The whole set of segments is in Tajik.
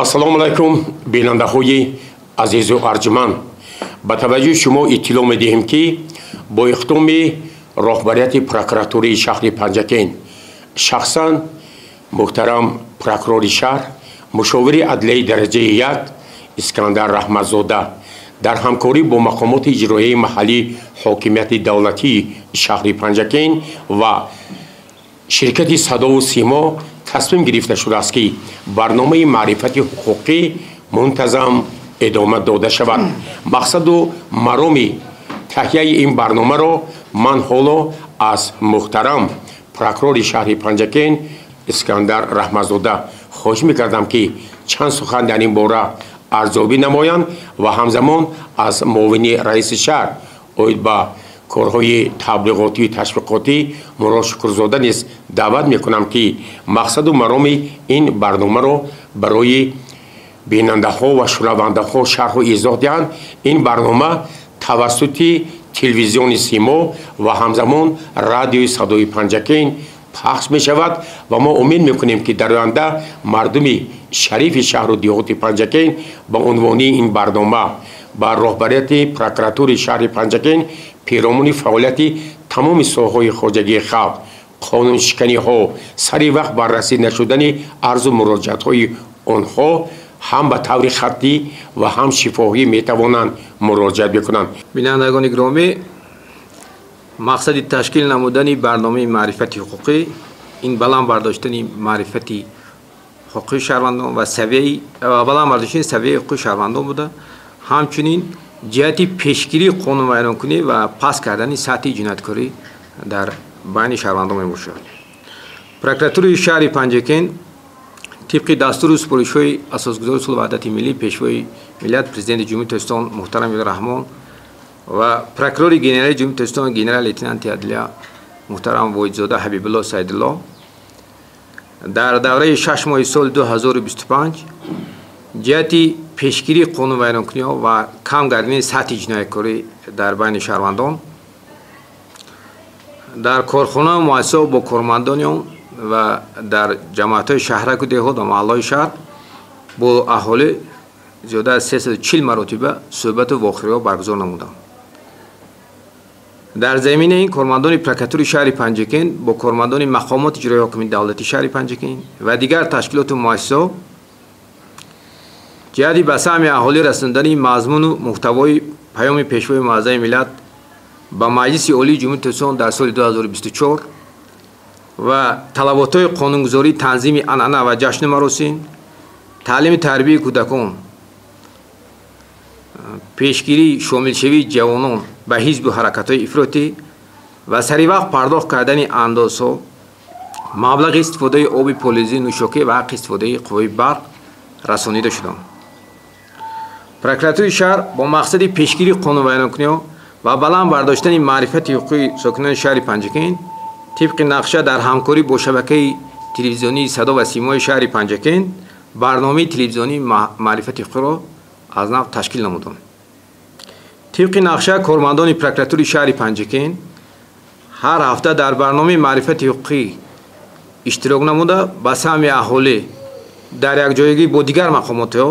ассалому алайкум бинандаҳои азизу арҷуманд. ба таваҷҷӯҳи шумо иттилоъ медиҳем ки бо иқтидоми роҳбарияти прокуратураи шаҳри Панҷакен, шахсан муҳтарам прокурори шаҳр, мушовири адлияи дараҷаи 1 Искандар Раҳматзода дар ҳамкорӣ бо мақомоти иҷроияи маҳаллии ҳокимияти давлатии шаҳри Панҷакен ва ширкати Садову Симо тасмим гирифта шудааст ки барномаи маърифати ҳуқуқӣ мунтазам идома дода шавад. мақсаду мароми таҳияи ин барномаро ман ҳоло аз муҳтарам прокурори шаҳри Панҷакен Искандар Раҳматзода хоҳиш мекардам ки чанд сухан дар ин бора арзёбӣ намоянд ва ҳамзамон аз муовини раиси шаҳр оид ба корҳои таблиғотию ташвиқотӣ Мурод Шукрзода низ даъват мекунам ки мақсаду мароми ин барномаро барои бинандаҳо ва шунавандаҳо шарҳу изоҳ диҳанд. Ин барнома тавассути телевизиони Симо ва ҳамзамон радиои Садои Панҷакен пахш мешавад ва мо умед мекунем ки дар оянда мардуми шарифи шаҳру диҳоти Панҷакен ба унвони ин барнома ба роҳбарияти прокуратураи шаҳри Панҷакен пиромони фаъолияти тамоми соҳаҳои хоҷагии халқ, қонуншиканиҳо, сари вақт баррасӣ нашудани арзу муроҷиатҳои онҳо ҳам ба таври хаттӣ ва ҳам шифоҳӣ метавонанд муроҷиат бикунанд. бинандагони гиромӣ, мақсади ташкил намудани барномаи маърифати ҳуқуқӣ ин баланд бардоштани маърифати ҳуқуқи шаҳрвандон ва баланд бардоштани савияи ҳуқуқи шаҳрвандон буда, ҳамчунин ҷиҳати пешгирии қонунвайронкунӣ ва паст кардани сатҳи ҷинояткорӣ дар байни шаҳрвандон мебошад. Прокуратураи шаҳри Панҷакен тибқи дастуру супоришҳои асосгузори сулҳу ваҳдати миллӣ, пешвои миллат президенти ҷумҳурии Тоҷикистон муҳтарам Раҳмон ва прокурори генерали ҷумҳурии Тоҷикистон генерал лейтенанти адлия муҳтарам Воидзода Ҳабибулло Саидулло дар давраи 6 моҳи соли 2025 ҷиҳати пешгирии қонунвайронкуниҳо ва кам гардидани сатҳи ҷинояткорӣ дар байни шаҳрвандон дар корхонаҳо муассисаҳо бо кормандони он ва дар ҷамоатҳои шаҳраку деҳот ва маҳаллаҳои шаҳр бо аҳолӣ зиёда аз 340 маротиба суҳбату вохӯриҳо баргузор намуданд. дар заминаи ин кормандони прокуратураи шаҳри Панҷакен бо кормандони мақомоти иҷроии ҳокимияти давлатии шаҳри Панҷакен ва дигар ташкилоту муассисаҳо ҷиҳати ба саҳми аҳолӣ расондани мазмуну муҳтавои паёми пешвои муъаззами миллат ба Маҷлиси Олии Ҷумҳурии Тоҷикистон дар соли 2024 ва талаботҳои қонунгузории танзими анъана ва ҷашну маросим, таълими тарбияи кӯдакон, пешгирии шомилшавии ҷавонон ба ҳизбу ҳаракатҳои ифротӣ ва саривақт пардохт кардани андозҳо, маблағи истифодаи оби полизии нӯшокӣ ва ҳаққи истифодаи қувваи барқ расонида шуданд. Прокуратураи шаҳр бо мақсади пешгирии қонунвайронкуниҳо ва баланд бардоштани маърифати ҳуқуқи сокинони шаҳри Панҷакен тибқи нақша дар ҳамкорӣ бо шабакаи телевизионии Садо ва Симои шаҳри Панҷакен барномаи телевизионии маърифати ҳуқуқиро аз нав ташкил намуданд. тибқи нақша кормандони прокуратураи шаҳри Панҷакен ҳар ҳафта дар барномаи маърифати ҳуқуқӣ иштирок намуда ба саҳми аҳолӣ дар якҷоягӣ бо дигар мақомотҳо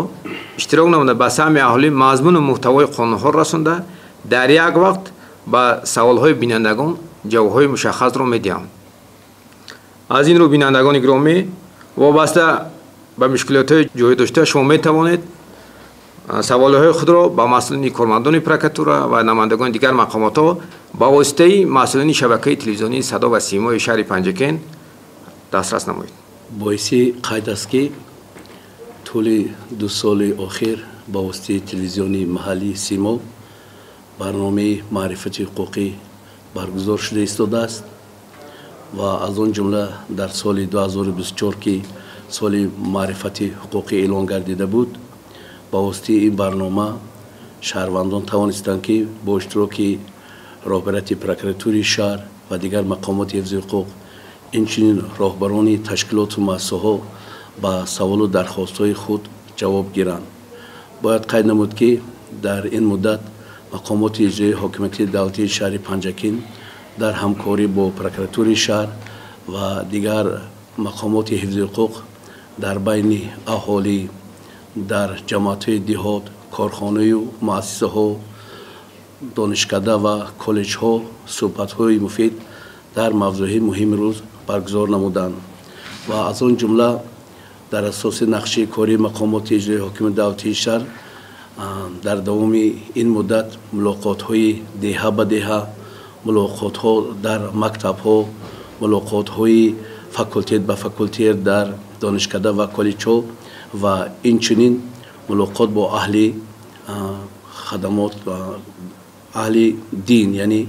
иштирок намуда ба саҳми аҳолӣ мазмуну муҳтавои қонунҳоро расонда дар як вақт ба саволҳои бинандагон ҷавобҳои мушаххасро медиҳам. аз ин рӯ бинандагони гиромӣ, вобаста ба мушкилотҳои ҷойдошта шумо метавонед саволҳои худро ба масъулини кормандони прокуратура ва намояндагони дигар мақомотҳо ба воситаи масъулини шабакаи телевизионии Садо ва Симои шаҳри Панҷакен дастрас намоед. боиси қайд аст ки тӯли 2 соли охир ба воситаи телевизионии маҳаллии Симо барномаи маърифати ҳуқуқӣ баргузор шуда истодааст ва аз он ҷумла дар соли 2024 ки соли маърифати ҳуқуқӣ эълон гардида буд, ба воситаи ин барнома шаҳрвандон тавонистанд ки бо иштироки роҳбарияти прокуратураи шаҳр ва дигар мақомоти ҳифзи ҳуқуқ, инчунин роҳбарони ташкилоту муассисаҳо ба саволу дархостҳои худ ҷавоб гиранд. бояд қайд намуд ки дар ин муддат мақомоти иҷроии ҳокимияти давлатии шаҳри Панҷакен дар ҳамкорӣ бо прокуратураи шаҳр ва дигар мақомоти ҳифзи ҳуқуқ дар байни аҳолӣ дар ҷамоатҳои диҳот, корхонаю муассисаҳо, донишкада ва коллеҷҳо суҳбатҳои муфид дар мавзӯъҳои муҳими рӯз баргузор намуданд ва аз он ҷумла дар асоси нақши кори мақомоти иҷроии ҳокими давлатии шаҳр дар давоми ин муддат мулоқотҳои деҳа ба деҳа, мулоқотҳо дар мактабҳо, мулоқотҳои факултет ба факултет дар донишкада ва коллеҷҳо ва инчунин мулоқот бо аҳли хадамот ва аҳли дин, яъне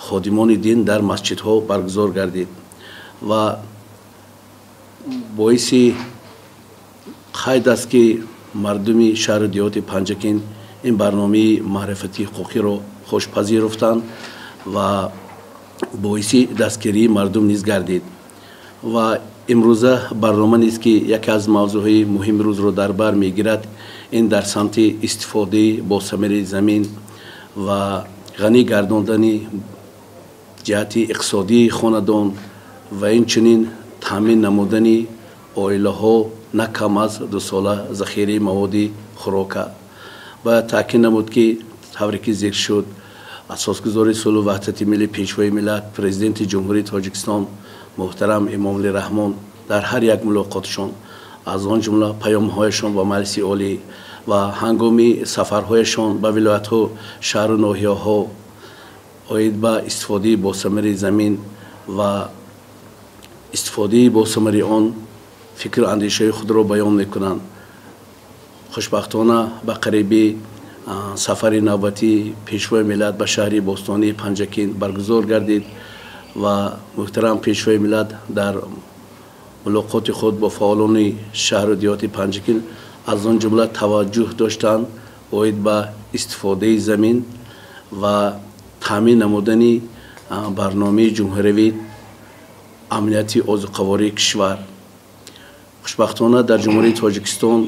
ходимони дин дар масҷидҳо баргузор гардид ва боиси қайд аст ки мардуми шаҳру диҳоти Панҷакин ин барномаи маърифати ҳуқуқиро хуш пазируфтанд ва боиси дастгирии мардум низ гардид ва имрӯза барнома нест ки яке аз мавзӯъҳои муҳими рӯзро дар бар мегирад. ин дар самти истифодаи босамари замин ва ғанӣ гардондани ҷиҳати иқтисодии хонадон ва инчунин таъмин намудани оилаҳо на кам аз 2 сола захираи маводи хӯрока. Бояд таъкид намуд ки тавре ки зикр шуд, асосгузори сулҳу ваҳдати миллӣ, пешвои миллат, президенти ҷумҳурии Тоҷикистон муҳтарам Эмомалӣ Раҳмон дар ҳар як мулоқотшон, аз он ҷумла паёмҳояшон ба Маҷлиси олӣ ва ҳангоми сафарҳояшон ба вилоятҳо, шаҳру ноҳияҳо оид ба истифодаи босамари замин ва истифодаи босамари он фикру андешаи худро баён мекунанд. хушбахтона ба қариби сафари навбатии пешвои миллат ба шаҳри бостонии Панҷакин баргузор гардид ва муҳтарам пешвои миллат дар мулоқоти худ бо фаъолони шаҳру диҳоти Панҷакин аз он ҷумла таваҷҷӯҳ доштанд оид ба истифодаи замин ва таъмин намудани барномаи ҷумҳуриявӣ амнияти озуқавории кишвар. хушбахтона дар ҷумҳурии Тоҷикистон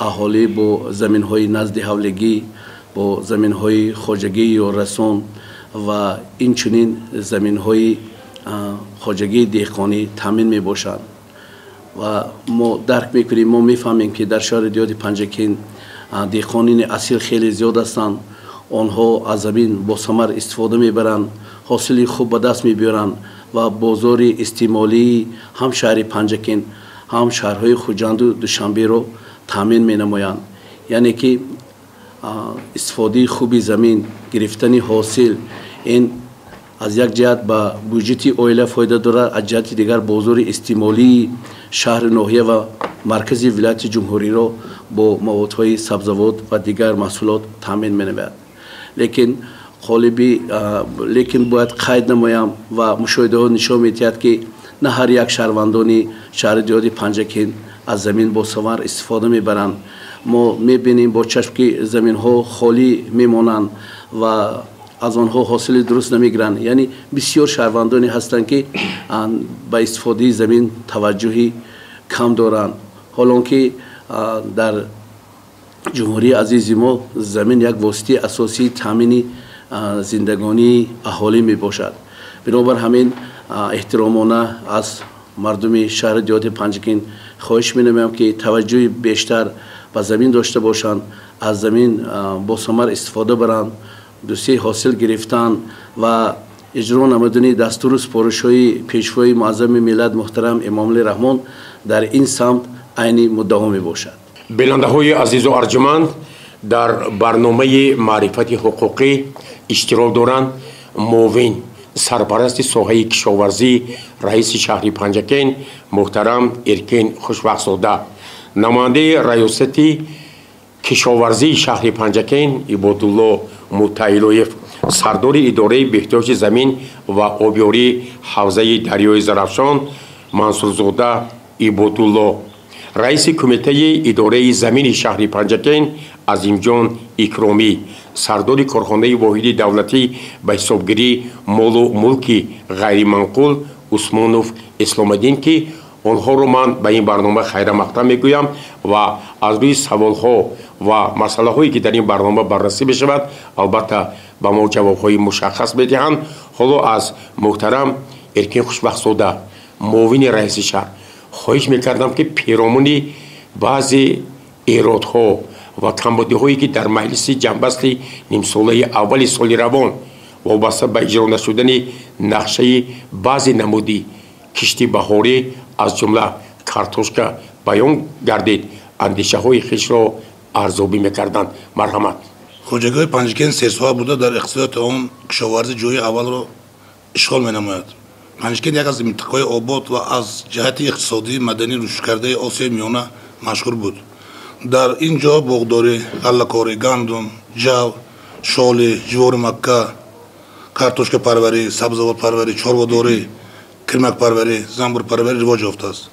аҳолӣ бо заминҳои назди ҳавлигӣ, бо заминҳои хоҷагии ёррасон ва инчунин заминҳои хоҷагии деҳқонӣ таъмин мебошанд ва мо дарк мекунем, мо мефаҳмем ки дар шаҳри диҳоти Панҷакин деҳқонини асил хеле зиёд ҳастанд. онҳо аз замин бо самар истифода мебаранд, ҳосили хуб ба даст мебиёранд ва бозори истеъмолии ҳам шаҳри Панҷакин, ҳам шаҳрҳои Хуҷанду Душанберо таъмин менамоянд. яъне ки истифодаи хуби замин, гирифтани ҳосил, ин аз як ҷиҳат ба бюҷети оила фоида дорад, аз ҷиҳати дигар бозори истеъмолии шаҳри ноҳия ва маркази вилояти ҷумҳуриро бо маводҳои сабзавот ва дигар маҳсулот таъмин менамояд. лекин бояд қайд намоям ва мушоҳидаҳо нишон медиҳад ки на ҳар як шаҳрвандони шаҳри диҳоти Панҷакин аз замин бо самар истифода мебаранд. мо мебинем бо чашм ки заминҳо холӣ мемонанд ва аз онҳо ҳосили дуруст намегиранд. яъне бисёр шаҳрвандоне ҳастанд ки ба истифодаи замин таваҷҷӯҳи кам доранд, ҳолон ки дар ҷумҳурии азизи мо замин як воситаи асосии таъмини зиндагонии аҳолӣ мебошад. бинобар ҳамин эҳтиромона аз мардуми шаҳри диҳоти Панҷакин хоҳиш менамоям ки таваҷҷӯҳи бештар ба замин дошта бошанд, аз замин бо самар истифода баранд, дӯстии ҳосил гирифтан ва иҷро намудани дастуру супоришҳои пешвои муаззами миллат муҳтарам Эмомалӣ Раҳмон дар ин самт айни муддао мебошад. бинандаҳои азизу арҷуманд, дар барномаи маърифати ҳуқуқӣ иштирок доранд муовин сарпарасти соҳаи кишоварзӣ раиси шаҳри Панҷакин муҳтарам Эркин Хушбахтзода, намояндаи раёсати кишоварзии шаҳри Панҷакин Ибодулло Муттаилоев, сардори идораи беҳтиёҷи замин ва обёрии ҳавзаи дарёи Зарафшон Мансурзода Ибодулло, раиси кумитаи идораи замини шаҳри Панҷакин Азимҷон Икромӣ, сардори корхонаи воҳиди давлатӣ ба ҳисобгирии молу мулки ғайриманқул Усмонов Исломиддин ки онҳоро ман ба ин барнома хайрамақдам мегӯям ва аз рӯи саволҳо ва масъалаҳое ки дар ин барнома баррасӣ мешавад албатта ба мо ҷавобҳои мушаххас медиҳанд. ҳоло аз муҳтарам Эркин Хушбахтзода, муовини раиси шаҳр, хоҳиш мекардам ки пиромони баъзе ایرادها و کمبودی‌هایی که در مجلس جنبست نیمساله اول سال روان وابسته به اجرا نشدن نقشه بعضی نمودی کشتی بهاری از جمله کارتوشکا بیان گردید اندیشه‌های خویش را ارزیابی می‌کردند. مرحمت. خوجگاه پنجکن 3 سال بوده در اقتصاد آن کشاورزی جوی اول را اشغال می‌نماید. پنجکن یک از منطقه‌های آباد و از جهت اقتصادی مدنی رشد کرده آسیای میانه مشهور بود. در اینجا باغداری، غله‌کاری، گندم، جو، شالی، جوار مکه، کارتوشکا پروری، سبزیجات پروری، چاروداری، کرمک پروری، زنبور پروری رواج یافته است.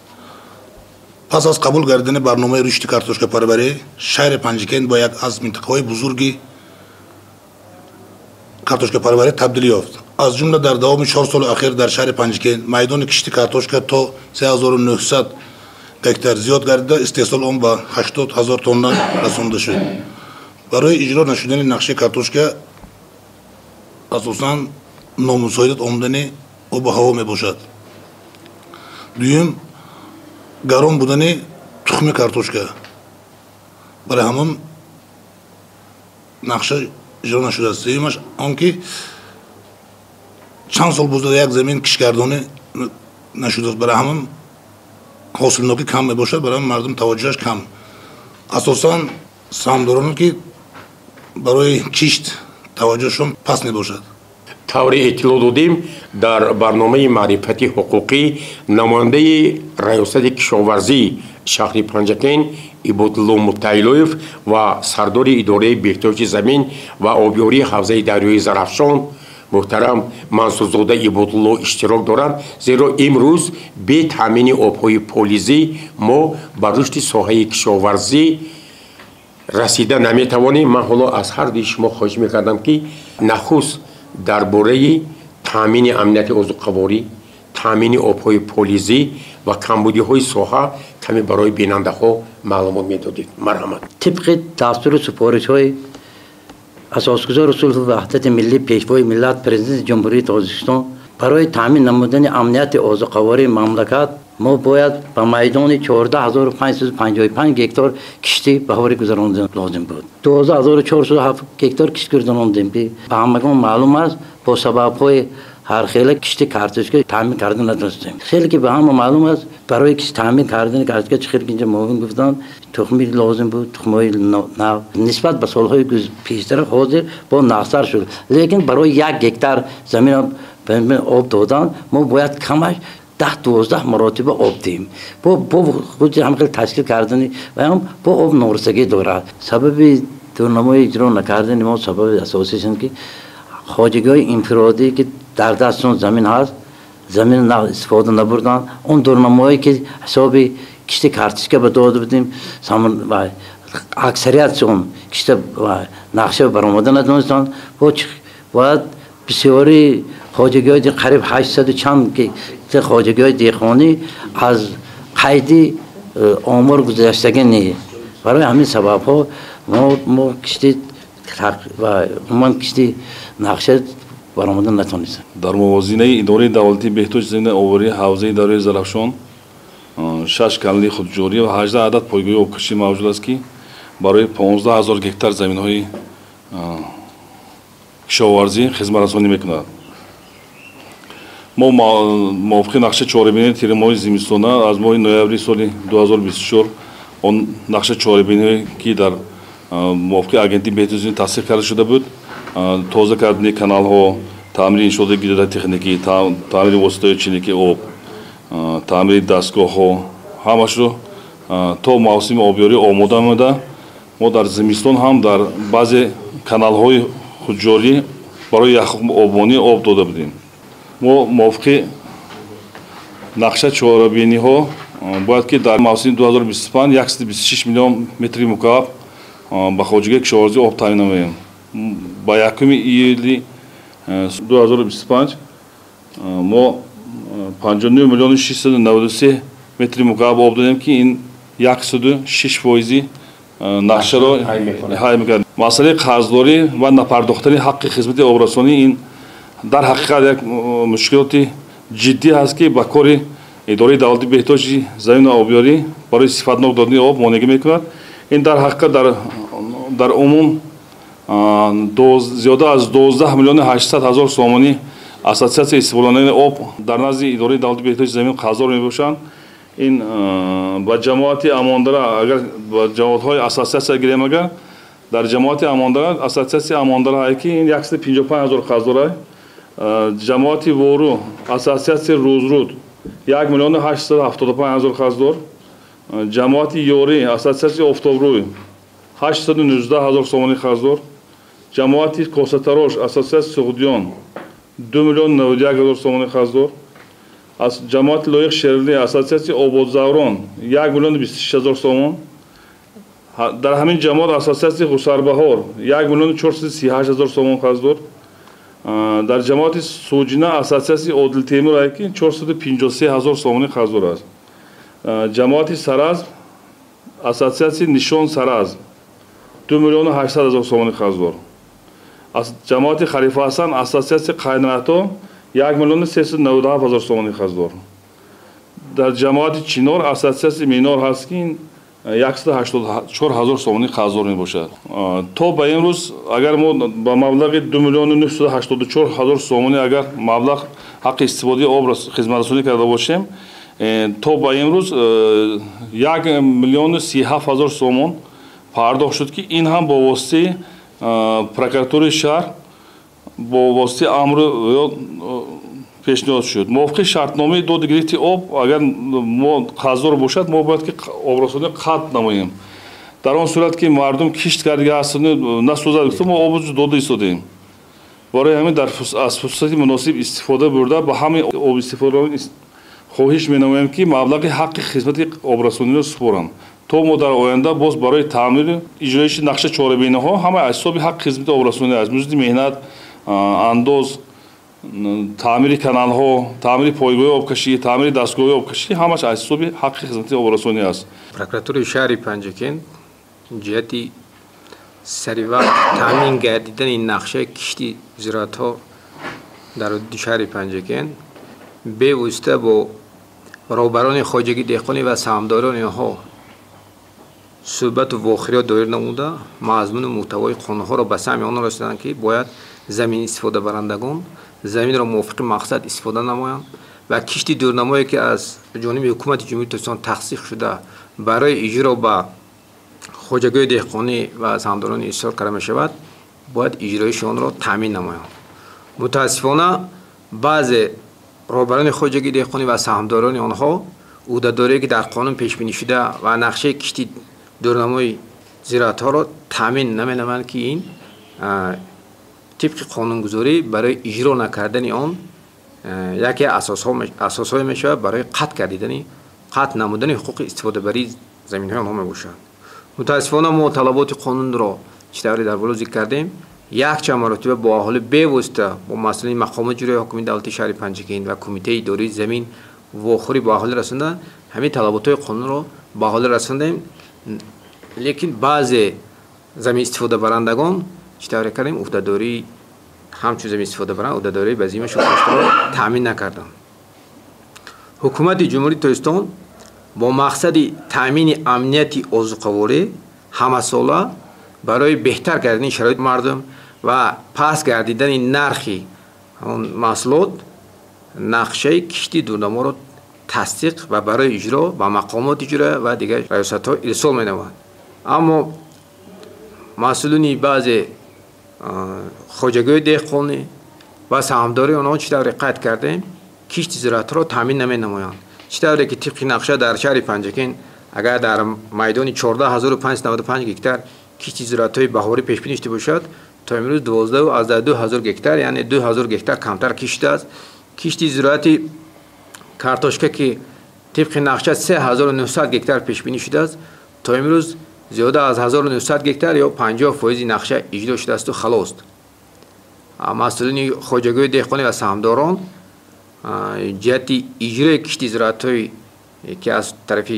پس از قبول کردن برنامه رشد کارتوشکا پروری، شهر پنجکن با یک از منطقه‌های بزرگی کارتوشکا پروری تبدیل یافت. از جمله در دوام 4 سال اخیر در شهر پنجکن میدان کشتی کارتوشکا تا 3900 گکتار زیاد گردیده، استحصال آن به 80,000 تن رسانده شد. برای اجرا نشدن نقشه کارتوشکا اساساً نامساعدت آمدن آب و هوا می باشد. دوم گرم بودن تخم کارتوشکا، برای همون نقشه اجرا نشده است. سومش آنکه چند سال بوده یک زمین کشگردانی نشده است، برای همون حاصلناکی کم می باشد، برای مردم توجهش کم. اساساً سهامدارانی که برای کشت توجهشون پس می باشد. طور اطلاع دادیم در برنامه معرفتی حقوقی نماینده ریاست کشاورزی شهر پنجکن عبادالله متعیلوف و سردار اداره بهداشت زمین و آبیاری حوزه دریای زرافشان محترم منصورزاده عبادالله اشتراک دارند، زیرا امروز به تامین آبهای پولیزی ما به رشد ساحه کشاورزی رسیده نمیتوانیم. من حالا از هر دوی شما خواهش میکردم که نخست درباره تامین امنیت عضوقواری، تامین آبهای پولیزی و کمبودی‌های ساحه کمی برای بیننده‌ها معلومات میدادید. مرحمت. طبق دستور سفارش‌های اساسگزار رسول وحدت ملی پیشوای ملت پرزیدنت جمهوری تاجیکستان برای تامین نمودن امنیت عضوقواری مملکت ما باید به میدان 14555 گکتار کشتی بهاری گذراندن لازم بود. 12407 گکتار کشتی گذراندیم. به همگان معلوم است با سبب‌های هر خیلی کشتی کارتوشکا تامین کردن نداشتیم. خیلی که به هم معلوم است برای کشتی تامین کردن کارتوشکا چخیر اینجا موین گفتن تخمی لازم بود، تخمای نو نسبت به سالهای پیشتر حاضر با نقصر شد. لیکن برای 1 گکتار زمین به آب دادن ما باید کمش 10-12 مراتب آب دیم. با خود هم تشکیل کردن و هم با آب نورسگی دارد. سبب دورنمای اجرا نکردن ما سبب اساسیشون که خواجگی‌های انفرادی که در دستشون زمین هست، زمین استفاده نبردن. اون دورنمایی که حساب کشتی کارتوشکا به داده بدیم و اکثریتشون کشتی نقشه برآمده ندونستن. باید بسیاری خواجگی‌های قریب 800 چند که خواجگی‌های دیخانی از قید آمار گذشتگی نیست. برای همین سبب‌ها ما کشتی و عموما کشتی نقشه برآمده نتونستیم. در موازنه اداره دولتی بهداشت زمین آبیاری حوزه دریای زرافشان 6 کانال خودجوری و 18 عدد پایگاه آبکشی موجود است که برای 15000 گکتار زمین‌های کشاورزی خدمت رسانی می‌کند. ما موافق نقشه چهاربینی تیر ماه زمستانه از ماه نوامبر سال 2024 اون نقشه چهاربینی که در موافق агенتی بهداشت تصدیق کرده شده بود، تازه کردن کانال ها، تعمیر شده گیرده تکنیکی، تعمیر وسایل چینی آب، تعمیر دستگاه ها، همش رو تا موسم آبیاری آماده آمده. ما در زمستان هم در بعضی کانال های خودجاری برای یخم آبانی آب داده بودیم. ما موافق نقشه چهاربینی ها باید که در موسم 2025 126 میلیون متر مکعب به خواجگی کشاورزی آب تامین نماییم. با 1 ایولی 2025 ما 59 میلیون 693 متر مکعب آب دادیم که این 106% نقشه را حل می‌کرد. مسئله قرضداری و نپرداختن حق خدمت آبرسانی این در حقیقت یک مشکلات جدی است که با کار اداره دولتی بهداشت زمین و آبیاری برای صفتناک دادن آب مانعی می‌کند. این در حقیقت در عموم زیاده از 12 میلیون 800 هزار سومانی اساسیات استفاده آب در نزد اداره دولت بهداشت زمین قرضدار میباشند. این با جماعت اماندار اگر با جماعت‌های اساسیات گیریم اگر در جماعت اماندار اساسیات اماندار که این 155 هزار قرضدار جماعت ورو اساسیات روزرود 1 میلیون 875 هزار قرضدار جماعت یوری اساسیات افتابروی 819 هزار سومانی قرضدار جماعت کوساتاروش اساسیات سعودیان 2 میلیون 91 هزار سومانی قرضدار از جماعت لایق شهری اساسیات آبادزاران 1 میلیون 26 هزار سومان در همین جماعت اساسیات حساربهار 1 میلیون 438 هزار سومان قرضدار در جماعت سوجینا اساسیات عادل تیمور که 453 هزار سومانی قرضدار است. جماعت سراز اساسیات نشان سراز 2 میلیون 800 هزار سومانی قرضدار از جماعت خلیفه حسن اساسیات قایناتو 1 میلیون 397 هزار سومانی قرضدار در جماعت چینور اساسیات مینور هست که 184 هزار سومانی قرضدار میباشد. تا به امروز اگر ما با مبلغ 2 میلیون 984 هزار سومانی اگر مبلغ حق استفاده آب را خدمت رسانی کرده باشیم تا به امروز 1 میلیون 37 هزار سومان پرداخت شد که این هم با واسطه پروکراتور شهر با واسطه امر پیشنهاد شد. موافق شرطنامه داد گرفت آب اگر ما قرضدار باشد ما باید که آب رسانی قطع نماییم. در آن صورت که مردم کشت کرده هستند نسوزد ما آب داده ایستادیم. برای همین از فرصت مناسب استفاده برده با همین آب استفاده خواهش می‌نمایم که مبلغ حق خدمت آب رسانی را سپارند تا ما در آینده باز برای تعمیر اجرایش نقشه چهاربینه‌ها همه از حساب حق خدمت آب رسانی از مزد مهنت انداز تعمیر کانال‌ها تعمیر پایگاه آبکشی تعمیر دستگاه آبکشی همش از حساب حق خدمت آب رسانی است. پروکراتور شهر پنجکن جهتی سری وقت تامین گردیدن این نقشه کشتی زراعت‌ها در شهر پنجکن به واسطه با راهبران خواجگی دهقانی و سهامداران آنها صحبت و واخری دایر نموده مضمون محتوای قانون‌ها را به سمع آنها رساندند که باید زمین استفاده برندگان زمین را موافق مقصد استفاده نمایند و کشتی دورنمایی که از جانب حکومت جمهوری ترکستان تخصیص شده برای اجرا به خواجگی دهقانی و سهامداران اصرار کرده می‌شود باید اجرایش آن را تامین نمایند. متاسفانه بعض راهبران خواجگی دهقانی و سهامداران آنها عهده‌داری که در قانون پیش بینی شده و نقشه کشتی دورنمای زراعت‌ها را تامین نمی‌نمایند که این طبق قانونگذاری برای اجرا نکردن آن یکی اساس‌های میشه برای قطع نمودن حقوق استفاده بری زمین‌های آنها میباشد. متاسفانه ما طلبات قانون را چطوری در بالا ذکر کردیم یک چند مرتبه با اهالی به واسطه با مسئولین مقام اجرایی حکومت دولت شهر پنجکن و کمیته اداره زمین واخوری با اهالی رسانده همین طلبات قانون را با اهالی رساندیم لیکن بعض زمین استفاده برندگان چطوری کردیم عهده‌داری همچون زمین استفاده برند عهده‌داری وظیفه‌شون را تامین نکردند. حکومت جمهوری ترکستان با مقصد تامین امنیت آذوقه‌واری همه‌ساله برای بهتر کردن شرایط مردم و پس گردیدن نرخی محصولات نقشه کشتی دورنما را تصدیق و برای اجرا با مقامات اجرا و دیگر ریاست‌ها ارسال می‌نمایند. اما مسئولین بعض خواجگی دهقانی و سهامداری آنها چطور قطع کردیم کشتی زراعت را تامین نمی‌نمایند. چطوری که طبق نقشه در شهر پنجکن اگر در میدان 14595 هکتار کشتی زراعت‌های بهاری پیش بینی شده باشد تا امروز 12 از 2000 هکتار یعنی 2000 هکتار کمتر کشته است. کشتی زراعتی کارتوشکا که طبق نقشه 3900 هکتار پیش بینی شده است تا امروز زیاده از 1900 هکتار یا 50% نقشه اجرا شده است و خلاص. مسئولین خواجگی دهقانی و سهامداران جهت اجرای کشتی زراعت‌های که از طرف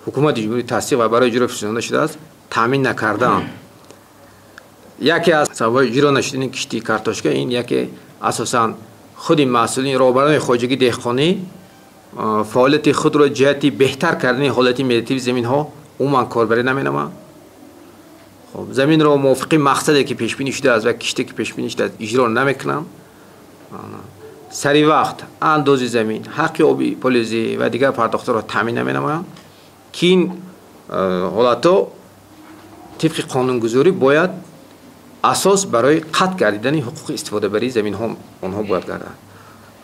حکومت جمهوری تصدیق و برای اجرا فرستاده شده است تامین نکردند. یکی از سبب‌های اجرا نشدن کشتی کارتوشکا این یکی اساساً خود مسئولین راهبران خواجگی دهقانی فعالیت خود را جهت بهتر کردن حالت ملیتی زمین‌ها عموما کاربری نمی‌نمایند خب زمین رو موافق مقصدی که پیش بینی شده است و کشتی که پیش بینی شده است اجرا نمیکنن. سری وقت اندازه زمین، حق آبی پلیزی و دیگر پرداخت را تامین نمی‌نمایند که این حالت‌ها طبق قانونگذاری باید اساس برای قطع گردیدن حقوق استفاده بری زمین ها اونها باید گردد.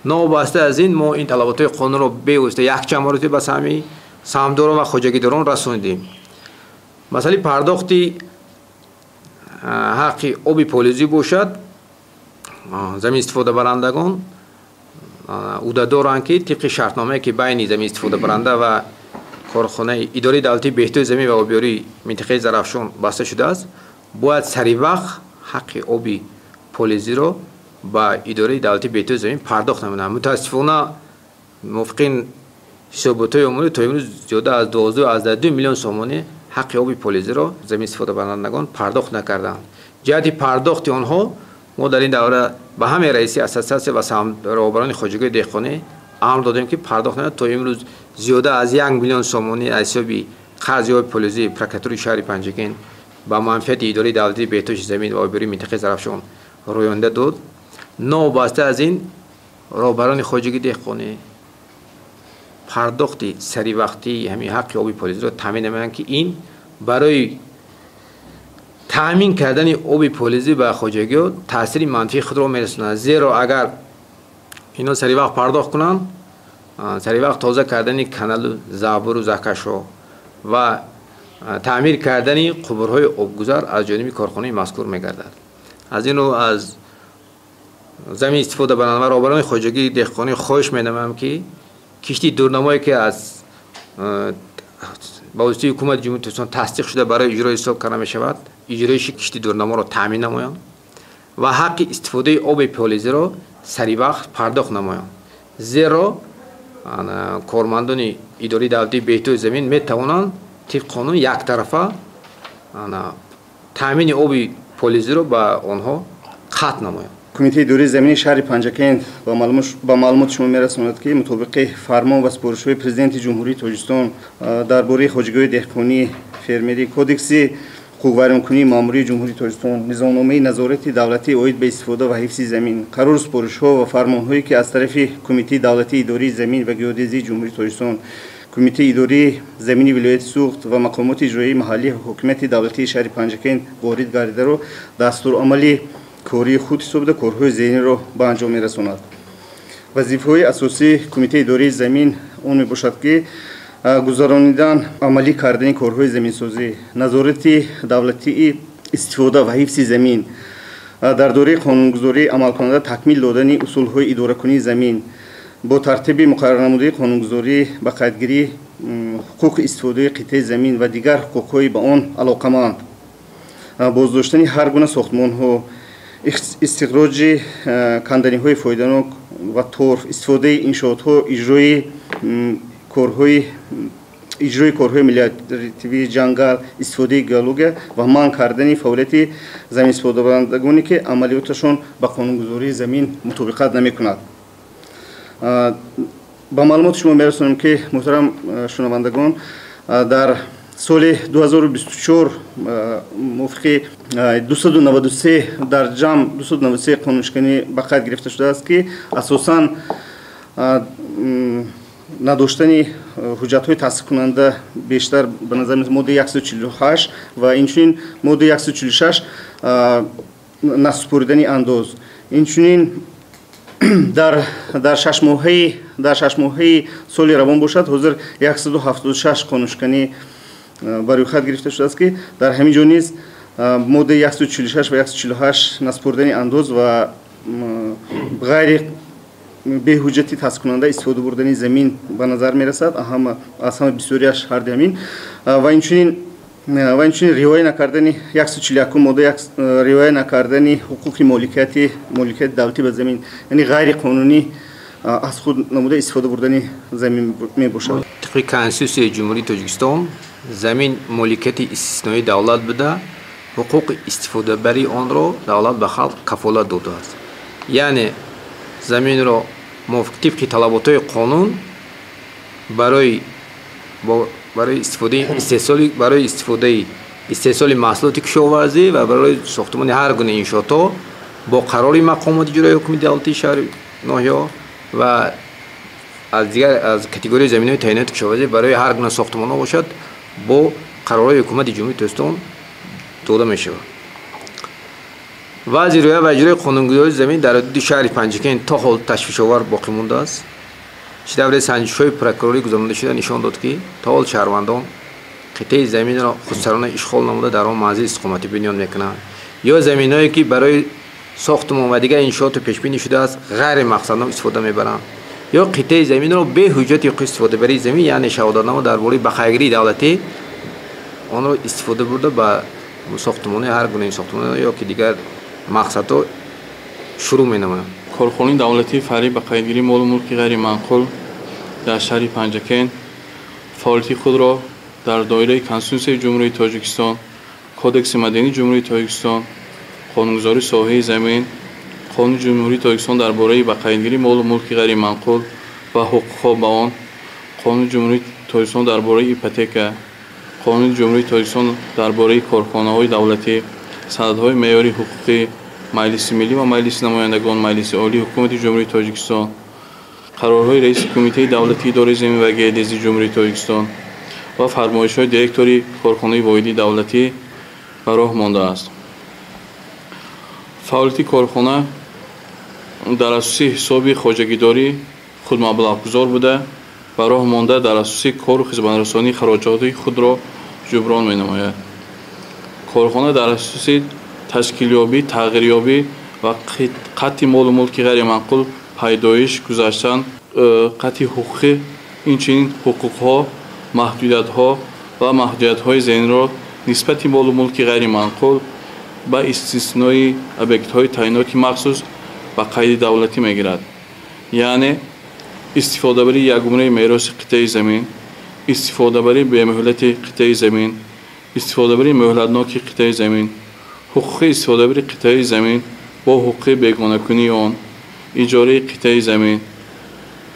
نوبسته از این ما این طلبات قانون رو بیوسته یک چمارتی به سهمی سهامداران و خواجگیداران رسوندیم. مثلا پرداختی حق آبی پلیزی باشد، زمین استفاده برندگان عهده دارند که طبق شرطنامه که بین زمین استفاده برنده و کارخانه اداره دولتی بهبود زمین و آبیاری منطقه زرافشان بسته شده است، باید سری وقت حق آبی پلیزی رو با اداره دولتی بهبود زمین پرداخت نمونند. متاسفانه موافقین حسابات‌های عمومی تا امروز زیاده از 12 میلیون سومانی حق آبی پلیزی رو زمین استفاده برندگان پرداخت نکردند. جهت پرداخت آنها ما در این دوره به همه رئیس اساسیاسیون و سهامداران خواجگی دهقانی امر دادیم که پرداخت نکنند. تا امروز زیاده از 1 میلیون سومانی از حساب قرض آبی پلیزی پرکاتوری شهر پنجگین با منفعت اداره دولتی بهداشت زمین و آبیاری منطقه زرافشان رویانده داد. نوبسته از این رهبران خواجگی دهقانی پرداخت سری وقتی همین حق آبی پلیزی رو تامین نمی‌کنند که این برای تامین کردن آبی پلیزی به خواجگی تاثیر منفی خود را می‌رساند. زیرا اگر اینا سری وقت پرداخت کنند، سری وقت تازه کردن کانال زابر و زکشو و تعمیر کردن قبرهای آبگذر از جانب کارخانه مذکور می‌گردد. از این رو از زمین استفاده برنده و رهبران خواجگی دهقانی خواهش می‌نمایم که کشتی دورنمایی که از با واسطه حکومت جمهوری اسلامی تصدیق شده برای اجرای حساب کرده می شود، اجرایش کشتی دورنما را تامین نمایند و حق استفاده آب پلیزی را سری وقت پرداخت نمایند. زیرا کارمندان اداره دولتی بهبود زمین می توانند طبق قانون یک طرفه تامین آب پلیزی را به آنها قطع نمایند. کمیته اداره زمینی شهر پنجکند با معلومات شما میرساند که مطابق فرمان و سپارش‌های پرزیدنت جمهوری تاجیکستان درباره خواجگی دهقانی فرمری کودکس حقوق ویرانکنی ماموری جمهوری تاجیکستان نظامنامه نظارت دولتی عاید به استفاده و حفظ زمین قرار سپارش‌ها و فرمان‌هایی که از طرف کمیته دولتی اداره زمین و گیودزی جمهوری تاجیکستان، کمیته اداره زمینی ولایت سوخت و مقامات اجرایی محلی حکومت دولتی شهر پنجکند وارد گردیده را دستورالعملی کاری خود حساب ده کارهای ذهنی را به انجام می‌رساند. وظیفه‌های اساسی کمیته اداره زمین اون میباشد که گذراندن عملی کردن کارهای زمینسازی، نظارت دولتی استفاده و حفظ زمین، در دوره قانونگذاری عمل کننده تکمیل دادن اصول‌های اداره کنی زمین با ترتیب مقرر نموده قانونگذاری به قیدگیری حقوق استفاده قطعه زمین و دیگر حقوق‌های به آن علاقه‌مند، بازداشتن هر گونه ساختمان‌ها، استخراج کندنی‌های فایده‌ناک و طرف، استفاده انشاءات‌ها، اجرای کارهای ملیتی جنگل، استفاده گیولوژی و منع کردن فعالیت زمین استفاده برندگانی که عملیاتشان با قانونگذاری زمین مطابقت نمی‌کند. با معلومات شما می‌رسانم که محترم شنوندگان در سال 2024 موافق 293 در جمع 293 قانونشکنی به قید گرفته شده است که اساساً نداشتن حجت‌های تصدیق کننده بیشتر به نظر میاد ماده 148 و اینچنین ماده 146 نسپردن انداز. اینچنین در 6 ماهه سال روان باشد حاضر 176 قانونشکنی برای خود گرفته شده است که در همین جا نیز ماده 146 و 148 نسپردن انداز و غیر به حجتی تصدیق کننده استفاده بردن زمین به نظر می رسد. از همه بسیاریش هر همین و اینچنین رعایت نکردن 141 ماده رعایت نکردن حقوق مالکیت دولتی به زمین، یعنی غیر قانونی از خود نموده استفاده بردن زمین می باشد. طبق کنستیتوسیون جمهوری تاجیکستان زمین مالکیت استثنایی دولت بوده، حقوق استفاده بری آن را دولت به خلق کفالت داده است. یعنی زمین را موافق طبق طلبات قانون برای استفاده استحصالی برای استفاده استحصال محصولات کشاورزی و برای ساختمان هر گونه انشاءات با قرار مقامات اجرایی حکومت دولتی شهر ناحیه و از دیگر از کاتگوری زمین‌های تعینات کشاورزی برای هر گونه ساختمان‌ها باشد با قرارهای حکومت جمهوری تاجیکستان داده می‌شود. وضع رویه و اجرای قانونگذاری زمین در حدود شهر پنجکین تا حال تشویش‌آور باقی مانده است. شدت سنجش‌های پروکوروری گزارنده شده نشان داد که تا حال شهروندان قطعه زمین را خودسرانه اشغال نموده در آن محض اقامتی بنیان می‌کنند یا زمین‌هایی که برای ساختمان و دیگر انشاءات پیش بینی شده است غیر مقصدانه استفاده می‌برند یا قطعه زمین را به حجت یا استفاده برای زمین یعنی شهادتنامه درباره بخیه‌گیری دولتی آن را استفاده برده به ساختمان هر گونه ساختمان یا که دیگر مقصدها شروع می‌نمایند. کارخانه دولتی فعلی بخیه‌گیری مال و ملک غیر منقول در شهر پنجکین فعالیت خود را در دایره کنستیتوسیون جمهوری تاجیکستان، کدکس مدنی جمهوری تاجیکستان، قانونگذاری ساحه زمین، قانون جمهوری تاجیکستان درباره بخیه‌گیری مال و ملک غیر منقول و حقوق با آن، قانون جمهوری تاجیکستان درباره ایپوتека، قانون جمهوری تاجیکستان درباره کارخانه‌های دولتی، سندهای معیاری حقوقی، مجلس ملی و مجلس نمایندگان مجلس عالی حکومت جمهوری تاجیکستان، قرارهای رئیس کمیته دولتی اداره زمین و گردشی جمهوری تاجیکستان و فرمایش‌های دیرکتوری کارخانه واحدی دولتی به راه مانده است. فعالیت کارخانه در اساس حساب خواجگیداری خود مبلغ‌گذار بوده و راه مانده در اساس کار و خدمت‌رسانی خراجات خود را جبران می‌نماید. کارخانه در اساس تشکیلیابی، تغییریابی و قطع مال و ملک غیر منقول پیدایش گذاشتن قطع حقوقی اینچنین حقوق‌ها، محدودیت‌ها و محدودیت‌های ذهنی را نسبت مال و ملک غیر منقول با استثنای ابیکت‌های تعیناتی مخصوص و قید دولتی می‌گیرد. یعنی استفاده بر یگانه میراث قطعه زمین، استفاده بر به مهلت قطعه زمین، استفاده بر مهلتناک قطعه زمین، حقوق استفاده بر قطعه زمین با حقوق بیگانه کنی آن، اجاره قطعه زمین،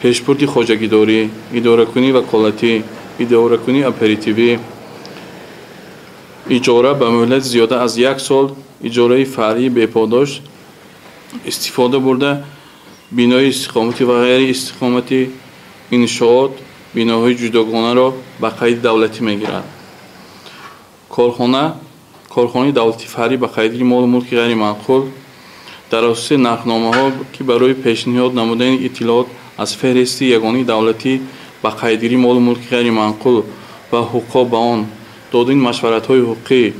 پیشبرد خواجگیداری، اداره کنی وکالتی، اداره کنی اپراتیوی، اجاره به مهلت زیاده از 1 سال، اجاره فرعی به پاداش، استفاده برده بینای استقامتی و غیر استقامتی انشاءات بیناهای جداگانه را به قید دولتی میگیرد. کارخانه دولتی فرعی به قیدگیری مال و ملک غیر منقول در اساس نقدنامه‌ها که برای پیشنهاد نمودن اطلاعات از فهرست یگانه دولتی به قیدگیری مال و ملک غیر منقول و حقوق به آن دادن مشورت‌های حقوقی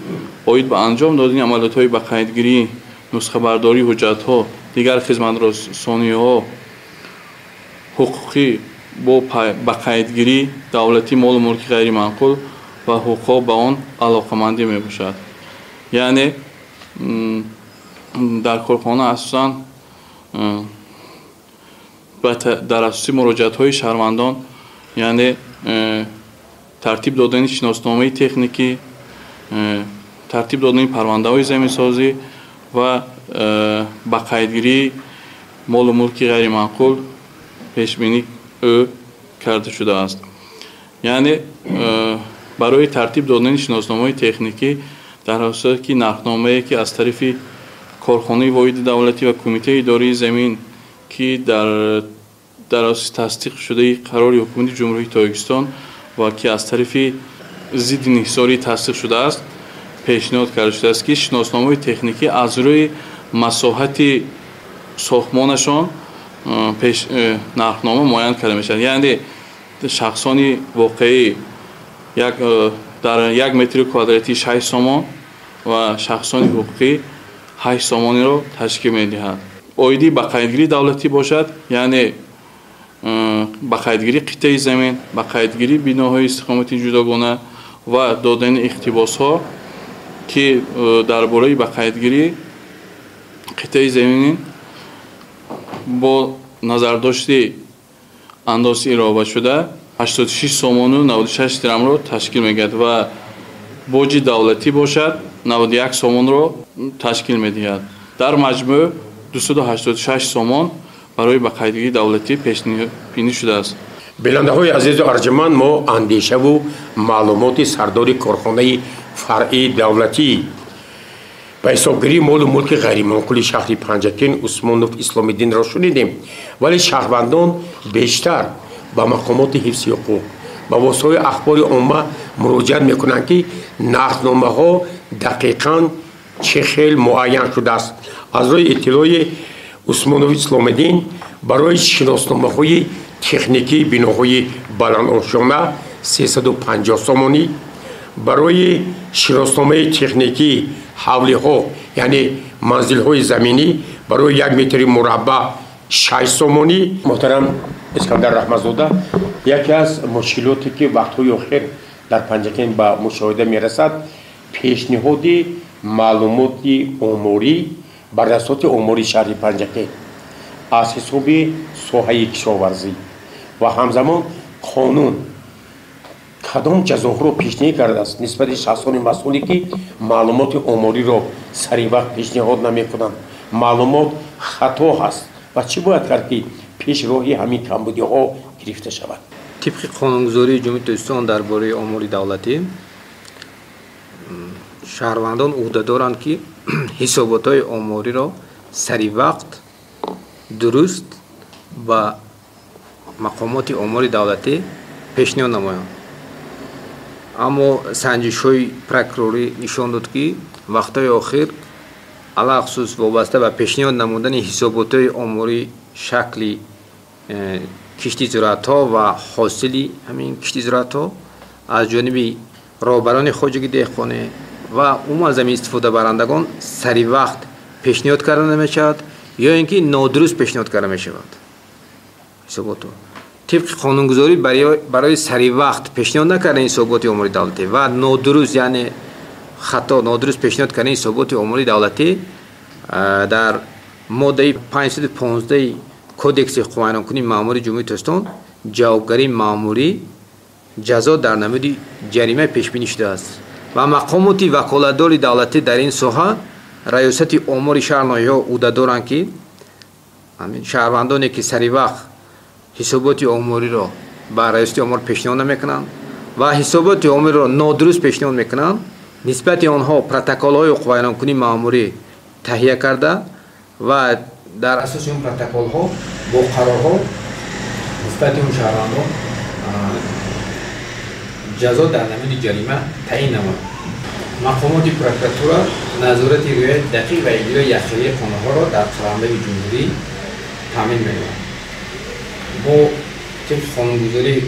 عاید به انجام دادن عملیات‌های به قیدگیری، نسخه برداری حجت‌ها، دیگر خدمت‌رسانی‌ها حقوقی با قیدگیری دولتی مال و ملک غیر منقول و حقوق به آن علاقه‌مندی میباشد. یعنی در کارخانه اساساً در اساس مراجعت‌های شهروندان یعنی ترتیب دادن شناسنامه تکنیکی، ترتیب دادن پرونده‌های زمین‌سازی و با قیدگیری مال و ملک غیر منقول پیش بینی کرده شده است. یعنی برای ترتیب دادن شناسنامه تکنیکی در اساس که نقدنامه‌ای که از طرف کارخانه واحد دولتی و کمیته اداره زمین که در اساس تصدیق شده قرار حکومت جمهوری تاجیکستان و که از طرف ضد انحصاری تصدیق شده است پیشنهاد کرده شده است که شناسنامه تکنیکی از روی مساحت ساختمانشان نقدنامه معین کرده میشد. یعنی شخصانی واقعی در 1 متر کوادراتی 6 سامان و شخصانی حقوقی 8 سامانی را تشکیل می‌دهد. عایدی به قیدگیری دولتی باشد، یعنی به قیدگیری قطعه زمین، به قیدگیری بناهای استقامتی جداگانه و دادن اقتباس‌ها که درباره به قیدگیری قطعه زمین با نظرداشت اندازه ارائه شده 86 سامان و 96 درم را تشکیل می‌دهد و باج دولتی باشد 91 سامان را تشکیل می‌دهد. در مجموع 286 سامان برای به قیدگیری دولتی پیش بینی شده است. بیننده‌های عزیز و ارجمند، ما اندیشه و معلومات سردار کارخانه فرعی دولتی به حسابگیری مال و ملک غیر منقول شهر پنجکین عثمانوف اسلام الدین را شنیدیم، ولی شهروندان بیشتر به مقامات حفظ حقوق با وسایل اخبار عامه مراجعه میکنند که نقدنامه ها دقیقاً چه خیلی معین شده است. از روی اطلاع عثمانوف اسلام الدین برای شناسنامه های تکنیکی بناهای بلندانشانه 350 سومانی، برای شناسنامه تکنیکی حولی ها یعنی منزل های زمینی برای 1 متر مربع 6 سومانی. محترم اسکندر رحمتزاده، یکی از مشکلاتی که وقت‌های اخیر در پنجکین به مشاهده میرسد پیشنهاد معلومات عمری بر اساس عمری شهر پنجکین از حساب ساحه کشاورزی و همزمان قانون کدام جزاها را پیشنهاد کرده است نسبت شخصان مسئولی که معلومات عمری را سریع وقت پیشنهاد نمی‌کنند. معلومات خطا هست و چی باید کرد که پیش راهی همین کمبودی ها گرفته شود؟ طبق قانونگذاری جمهوری اسلامی درباره امور دولتی شهروندان عهده دارند که حسابات های عمری را سریع وقت درست با مقامات امور دولتی پیشنهاد نمایند. اما سنجش های پروکوروری نشان داد که وقتهای آخر علاوه خصوص وابسته به پیشنهاد نمودن حسابات های عمری شکل کشتی زراعت ها و حاصلی همین کشتی زراعت ها از جانب راهبران خواجگی دهقانه و عموم از زمین استفاده برندگان سریع وقت پیشنهاد کرده نمی شود یا اینکه نادرست پیشنهاد کرده می شود. حسابات طبق قانونگذاری برای سریع وقت پیشنهاد نکردن حسابات عمری دولتی و نادرست یعنی خطا نادرست پیشنهاد کردن حسابات عمری دولتی در ماده 515 کودکس قوانین ماموری جمهوری اسلامی جوابگری ماموری جزا در نمود جریمه پیش بینی شده است و مقامات وکالتدار دولتی در این ساحه ریاست امور شهرنامه ها عهده دارند که همین شهروندانی که سریع وقت حسابات عمری را با ریاست امور پیشنهاد نمیکنند و حسابات عمری را نادرست پیشنهاد میکنند نسبت آنها پروتکل های قوانین ماموری تهیه کرده و در اساس اون پروتکل ها با قرارها نسبت اون شهروندان جزا در نمود جریمه تعیین نمود. مقامات پروکوراtura نظارت روی دقیق و اجرای یخچالی خانه‌ها را در قلمرو جمهوری تامین می‌کنند. ما طبق قانونگذاری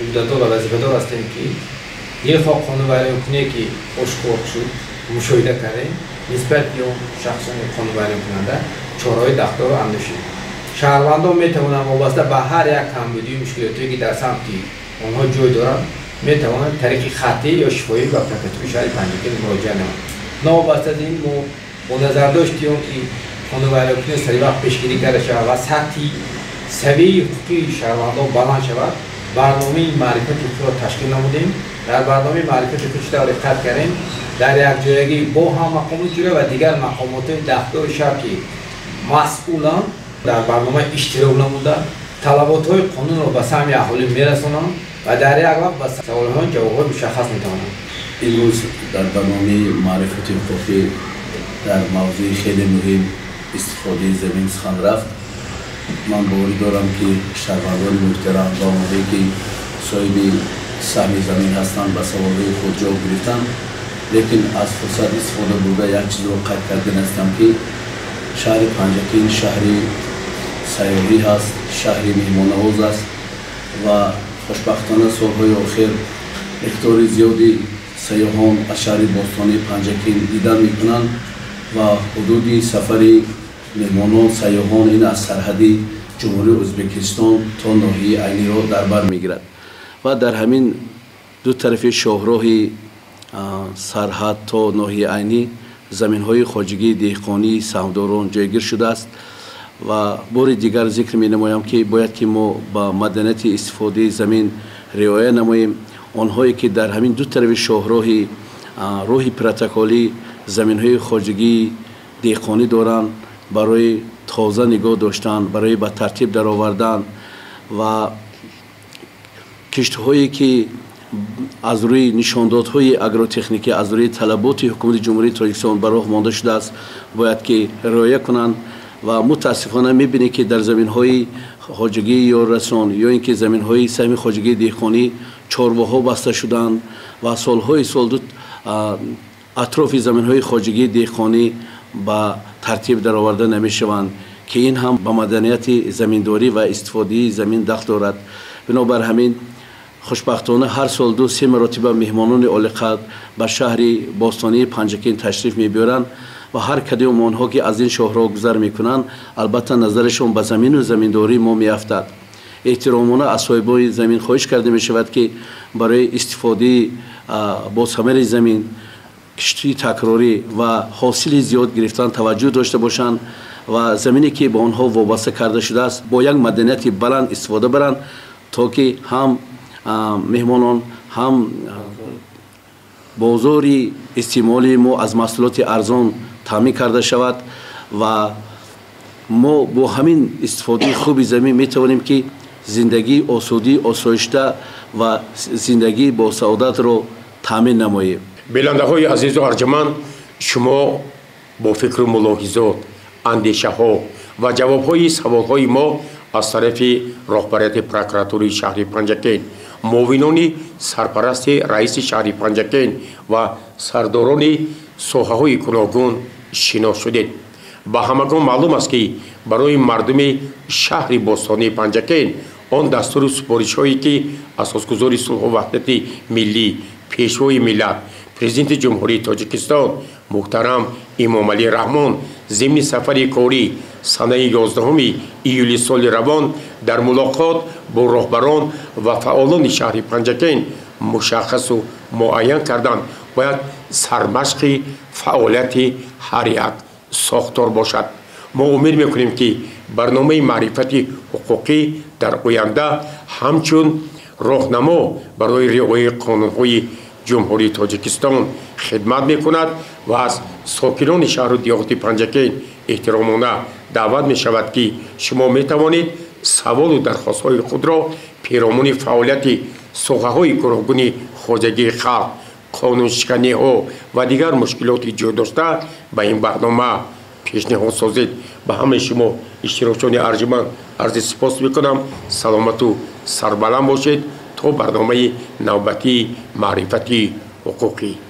عهده‌دار و وظیفه‌دار هستیم که یک قانون بیان کنه که آشکار شد مشاهده کردیم نسبت به اون شخصان قانون بیان کننده چاره‌های دفتر را اندیشید. شهروندان می‌توانند وابسته به هر یک کمبودی و مشکلاتی که در سمت آنها جای دارند می‌توانند طریق خطی یا شفاهی به پروکوراtura شهر پنجکین مراجعه نمایند. نوابسته از این ما با نظر داشتیم که قانون بیان سریع وقت پیشگیری کرده شود و سطح سویه حقوقی شهروندان بلند شود برنامه معرفت حقوق را تشکیل نمودیم. در برنامه معرفت حقوق را دقت کردیم در یک جایگی با هم مقامات جوره و دیگر مقامات دفتر شهر که مسئولان در برنامه اشتراک نموده طلبات های قانون را به سهم اهالی میرسانند و در یک وقت به سوال‌ها جواب‌های مشخص می‌توانند. امروز در برنامه معرفت حقوقی در موضوع خیلی مهم استفاده زمین سخن رفت. من باوری دارم که شهروندان محترم و آنهایی که صاحب سهم زمین هستند به سوال‌های خود جواب گرفتند، لیکن از فرصت استفاده بوده یک چیز را قید کردن هستم که شهر پنجکین شهر سیاحی هست، شهر مهمان‌نواز است و خوشبختانه سالهای آخر مقدار زیادی سیاحان از شهر باستانی پنجکین دیدن میکنند و حدود سفر مهمانان سیاحان این از سرحدی جمهوری ازبکستان تا ناحیه عینی را در بر میگیرد و در همین دو طرف شاهراه سرحد تا ناحیه عینی زمین های خواجگی دهقانی سهمداران جایگیر شده است و بار دیگر ذکر می نمایم که باید که ما با مدنیت استفاده زمین رعایت نماییم. آنهایی که در همین دو طرف شاهراه راه پروتکلی زمین های خواجگی دهقانی دارند برای تازه نگاه داشتن، برای به ترتیب در آوردن و کشت هایی که аз рӯи нишондодҳои агротехникӣ аз рӯи талаботи ҳукумати ҷумҳурии тоҷикистон ба роҳ монда шудааст, бояд ки риоя кунанд ва мутаассифона мебинем ки дар заминҳои хоҷагии ёррасон ё ин ки заминҳои саҳми хоҷагии деҳқонӣ чорвоҳо баста шуданд ва солҳои солду атрофи заминҳои хоҷагии деҳқонӣ ба тартиб дароварда намешаванд ки ин ҳам ба маданияти заминдорӣ ва истифодаи замин дахл дорад. бинобар ҳамин хушбахтона ҳар сол 2-3 маротиба меҳмонони олиқадр ба шаҳри бостонии Панҷакен ташриф мебиёранд ва ҳар кадом онҳо ки аз ин шоҳро гузар мекунанд албатта назарашон ба замину заминдорӣ мо меафтад. эҳтиромона аз соҳибони замин хоҳиш карда мешавад ки барои истифодаи босамари замин киштии такрорӣ ва ҳосили зиёд гирифтан таваҷҷӯҳ дошта бошанд ва замине ки ба онҳо вобаста карда шудааст бо як маданияти баланд истифода баранд, то ки ҳам меҳмонон ҳам бозори истеъмоли мо аз маҳсулоти арзон таъмин карда шавад ва мо бо ҳамин истифодаи хуби замин метавонем ки зиндагии осудӣ, осоишта ва зиндагии босаодатро таъмин намоем. бинандаҳои азизу арҷаманд, шумо бо фикру мулоҳизот, андешаҳо ва ҷавобҳои саволҳои мо аз тарафи роҳбарияти прокуратураи шаҳри Панҷакен, муовинони сарпарасти раиси шаҳри Панҷакен ва сардорони соҳаҳои гуногун шинос шудед. ба ҳамагон маълум аст ки барои мардуми шаҳри бостонии Панҷакен он дастуру супоришҳое ки асосгузори сулҳу ваҳдати миллӣ, пешвои миллат, президенти ҷумҳурии Тоҷикистон муҳтарам Имомалӣ Раҳмон зимни сафари корӣ санаи 11 июли соли равон дар мулоқот бо роҳбарон ва фаъолони шаҳри Панҷакен мушаххасу муайян карданд бояд сармашқи фаъолияти ҳар як сохтор бошад. мо умед мекунем ки барномаи маърифати ҳуқуқӣ дар оянда ҳамчун роҳнамо барои риояи қонунҳои ҷумҳурии Тоҷикистон хидмат мекунад ва аз сокинони шаҳру диёҳати Панҷакен эҳтиромона даъват мешавад ки шумо метавонед саволу дархостҳои худро пиромони фаъолияти соҳаҳои гуногуни хоҷагии халқ, қонуншиканиҳо ва дигар мушкилоти ҷойдошта ба ин барнома пешниҳод созед. ба ҳамаи шумо иштирокчиёни арҷуманд арзи сипос мекунам. саломату сарбаланд бошед то барномаи навбатии маърифати ҳуқуқӣ.